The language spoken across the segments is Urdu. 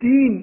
3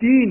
3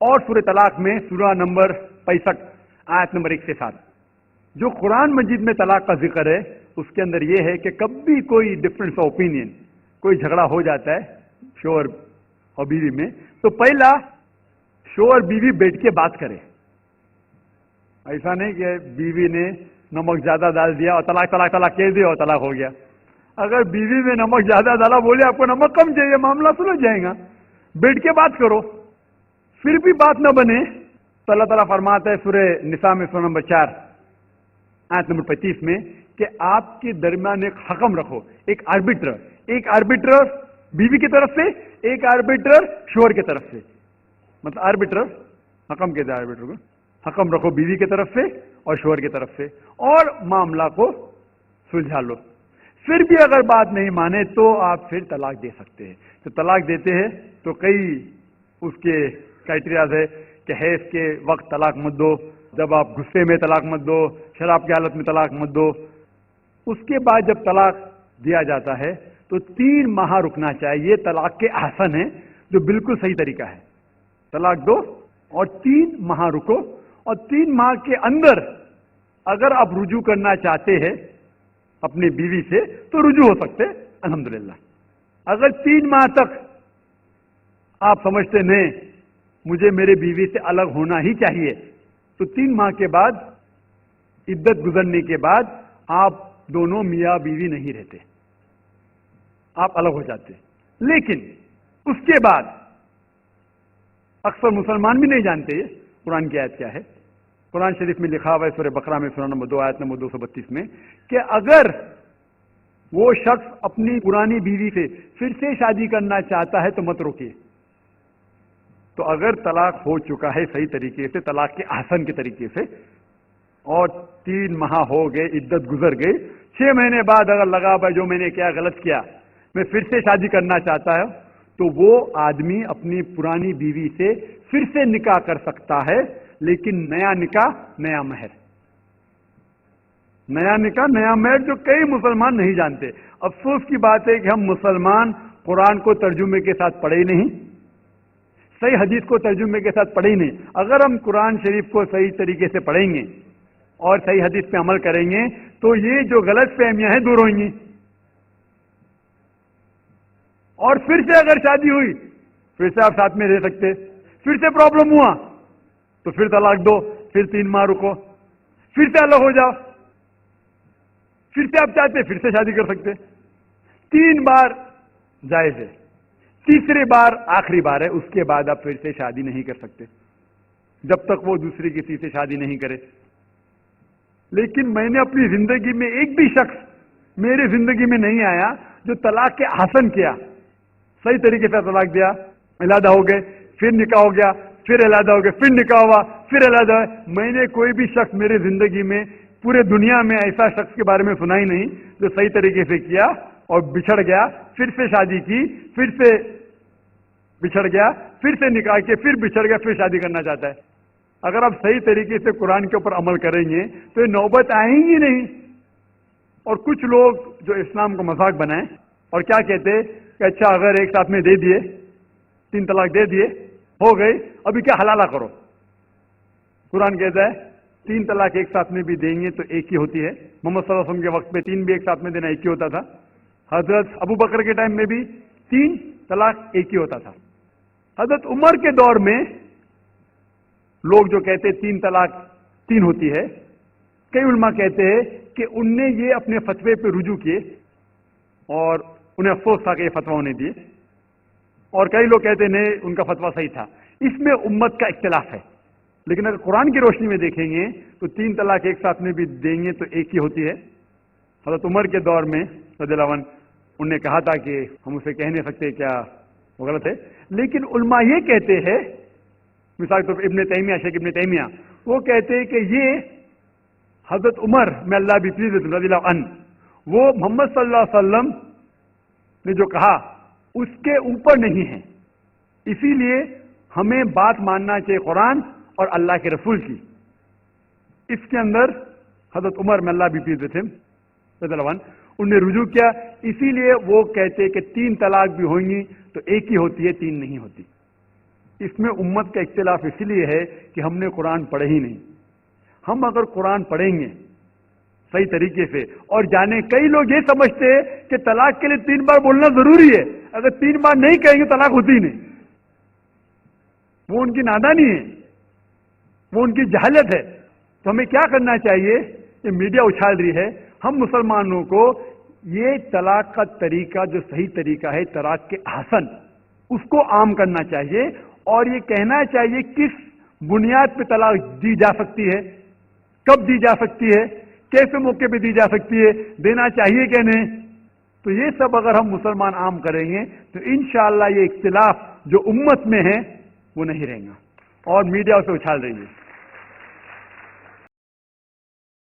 اور سورہ طلاق میں سورہ نمبر 65 آیت نمبر 1 سے 7 جو قرآن مجید میں طلاق کا ذکر ہے اس کے اندر یہ ہے کہ کبھی کوئی ڈفرنس آف اوپینین، کوئی جھگڑا ہو جاتا ہے شوہر اور بیوی میں، تو پہلا شوہر بیوی بیٹھ کے بات کرے. ایسا نہیں کہ بیوی نے نمک زیادہ ڈال دیا اور طلاق طلاق طلاق کہہ دیا اور طلاق ہو گیا. اگر بیوی نے نمک زیادہ ڈالا، بولے آپ کو نمک کم چاہیے، معاملہ سلجھ جائے گا. بیٹھ کے بات کرو. پھر بھی بات نہ بنے تو اللہ تعالیٰ فرماتا ہے سورہ نساء میں سورہ نمبر 4 آیت نمبر 35 میں کہ آپ کے درمیان ایک حکم رکھو، ایک آربیٹر بیوی کی طرف سے، ایک آربیٹر شوہر کی طرف سے. مطلب آربیٹر حکم کہتے ہیں، آربیٹر کو حکم رکھو بیوی کی طرف سے اور شوہر کی طرف سے، اور معاملہ کو سلجھا لو. پھر بھی اگر بات نہیں مانے تو آپ پھر طلاق دے سکتے ہیں. تو طلاق دیتے ہیں تو کئی اس کے کرائٹیریاز ہے کہ حیض کے وقت طلاق مت دو، جب آپ غصے میں طلاق مت دو، شراب کی حالت میں طلاق مت دو. اس کے بعد جب طلاق دیا جاتا ہے تو 3 ماہ رکنا چاہیے. طلاق کے احسن ہے جو بالکل صحیح طریقہ ہے. طلاق دو اور 3 ماہ رکو، اور 3 ماہ کے اندر اگر آپ رجوع کرنا چاہتے ہیں اپنی بیوی سے تو رجوع ہو سکتے الحمدللہ. اگر 3 ماہ تک آپ سمجھتے نہیں مجھے میرے بیوی سے الگ ہونا ہی چاہیے تو 3 ماہ کے بعد عدت گزرنے کے بعد آپ دونوں میاں بیوی نہیں رہتے، آپ الگ ہو جاتے. لیکن اس کے بعد اکثر مسلمان بھی نہیں جانتے قرآن کی آیت کیا ہے. قرآن شریف میں لکھا ہوا ہے سورہ بقرہ میں سورہ نمبر 2 آیت نمبر 232 میں کہ اگر وہ شخص اپنی پرانی بیوی سے پھر سے شادی کرنا چاہتا ہے تو مت روکیے. تو اگر طلاق ہو چکا ہے صحیح طریقے سے، طلاق کے احسن کے طریقے سے، اور 3 ماہ ہو گئے، عدت گزر گئی، 6 مہینے بعد اگر لگا بھائی جو میں نے کیا غلط کیا، میں پھر سے شادی کرنا چاہتا ہے، تو وہ آدمی اپنی پرانی بیوی سے پھر سے نکاح کر سکتا ہے. لیکن نیا نکاح نیا مہر، نیا نکاح نیا مہر جو کئی مسلمان نہیں جانتے. افسوس کی بات ہے کہ ہم مسلمان قرآن کو ترجمے کے ساتھ پڑھے نہیں، صحیح حدیث کو ترجمے کے ساتھ پڑھے ہی نہیں. اگر ہم قرآن شریف کو صحیح طریقے سے پڑھیں گے اور صحیح حدیث پہ عمل کریں گے تو یہ جو غلط فہمیاں ہیں دور ہوئیں گی. اور پھر سے اگر شادی ہوئی پھر سے آپ ساتھ میں رہ سکتے، پھر سے پرابلم ہوا تو پھر طلاق دو، پھر 3 ماہ رکو، پھر سے الگ ہو جاؤ، پھر سے آپ چاہتے پھر سے شادی کر سکتے. 3 بار جائز ہے، تیسری بار آخری بار ہے. اس کے بعد آپ پھر سے شادی نہیں کر سکتے جب تک وہ دوسری کسی سے شادی نہیں کرے. لیکن میں نے اپنی زندگی میں ایک بھی شخص میری زندگی میں نہیں آیا جو طلاق کے حسن کیا، صحیح طریقے سے طلاق دیا، علیحدہ ہو گئے، پھر نکاح ہو گیا، پھر علیحدہ ہو گئے، پھر نکاح ہوا، پھر علیحدہ ہوا. میں نے کوئی بھی شخص میری زندگی میں پورے دنیا میں ایسا شخص کے بارے میں سنا ہی نہیں جو صحیح طریقے سے کیا اور بچھڑ گیا، پھر سے شادی کی، پھر سے بچھڑ گیا، پھر سے نکاح کے، پھر بچھڑ گیا، پھر شادی کرنا چاہتا ہے. اگر آپ صحیح طریقے سے قرآن کے اوپر عمل کریں گے تو یہ نوبت آئیں گی نہیں. اور کچھ لوگ جو اسلام کو مذاق بنائیں اور کیا کہتے کہ اچھا اگر ایک ساتھ میں دے دیے، 3 طلاق دے دیے، ہو گئی، ابھی کیا حلالہ کرو. قرآن کہتا ہے 3 طلاق ایک ساتھ میں بھی دیں گے تو ایک ہی ہوتی ہے. محمد صلی اللہ علیہ وسلم کے وقت میں 3 بھی ایک ساتھ میں دینا ایک ہی ہوتا تھا. حضرت ابو بکر کے ٹائم میں بھی 3 طلاق ایک ہی ہوتا تھا. حضرت عمر کے دور میں لوگ جو کہتے 3 طلاق 3 ہوتی ہے، کئی علماء کہتے ہیں کہ ان نے یہ اپنے فتوے پہ رجوع کیے اور انہیں افسوس تھا کہ یہ فتویٰ انہیں دیے، اور کئی لوگ کہتے نہیں ان کا فتویٰ صحیح تھا. اس میں امت کا اختلاف ہے. لیکن اگر قرآن کی روشنی میں دیکھیں گے تو 3 طلاق ایک ساتھ میں بھی دیں گے تو ایک ہی ہوتی ہے. حضرت عمر کے دور میں رضی اللہ عنہ انہوں نے کہا تھا کہ ہم اسے کہہ نہیں سکتے کیا وہ غلط ہے. لیکن علماء یہ کہتے ہیں، مثال کے طور پر ابن تیمیہ، شیخ ابن تیمیہ، وہ کہتے ہیں کہ یہ حضرت عمر میں اللہ بھی پلیز رضی اللہ عنہ، وہ محمد صلی اللہ علیہ وسلم نے جو کہا اس کے اوپر نہیں ہے. اسی لیے ہمیں بات ماننا چاہیے قرآن اور اللہ کے رسول کی. اس کے اندر حضرت عمر میں اللہ بھی پلیز رضی اللہ عنہ انہوں نے رجوع کیا. اسی لیے وہ کہتے کہ 3 طلاق بھی ہوئیں گی تو ایک ہی ہوتی ہے، 3 نہیں ہوتی. اس میں امت کا اختلاف اس لیے ہے کہ ہم نے قرآن پڑھے ہی نہیں. ہم اگر قرآن پڑھیں گے صحیح طریقے سے اور جانے، کئی لوگ یہ سمجھتے ہیں کہ طلاق کے لیے 3 بار بولنا ضروری ہے، اگر 3 بار نہیں کہیں گے طلاق ہوتی نہیں. وہ ان کی نادانی ہے، وہ ان کی جہالت ہے. تو ہمیں کیا کرنا چاہیے؟ یہ میڈیا اچھال رہی ہے، ہم مسلمانوں کو یہ طلاق کا طریقہ جو صحیح طریقہ ہے طلاق کے احسن، اس کو عام کرنا چاہیے اور یہ کہنا چاہیے کس بنیاد پہ طلاق دی جا سکتی ہے، کب دی جا سکتی ہے، کیسے موقع پہ دی جا سکتی ہے، دینا چاہیے کہ نہیں. تو یہ سب اگر ہم مسلمان عام کریں گے تو انشاءاللہ یہ اختلاف جو امت میں ہے وہ نہیں رہیں گا. اور میڈیا اسے اچھال رہی ہے.